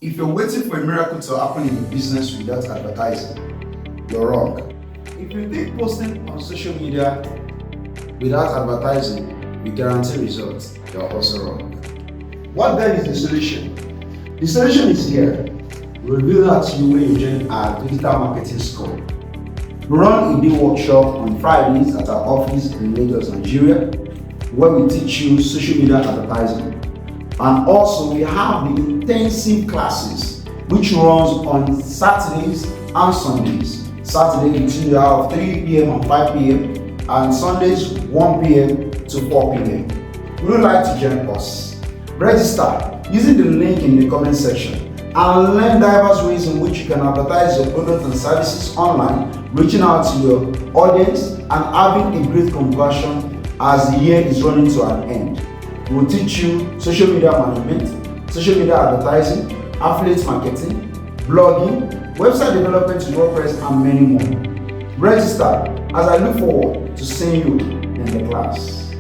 If you're waiting for a miracle to happen in your business without advertising, you're wrong. If you think posting on social media without advertising will guarantee results, you're also wrong. What then is the solution? The solution is here. We'll reveal that to you when you join our Digital Marketing School. We run a day workshop on Fridays at our office in Lagos, Nigeria, where we teach you social media advertising. And also we have the intensive classes which runs on Saturdays and Sundays. Saturday between the hour of 3 p.m. and 5 p.m. and Sundays 1 p.m. to 4 p.m. Would you like to join us? Register using the link in the comment section and learn diverse ways in which you can advertise your products and services online, reaching out to your audience and having a great conversion as the year is running to an end. We will teach you social media management, social media advertising, affiliate marketing, blogging, website development with WordPress, and many more. Register as I look forward to seeing you in the class.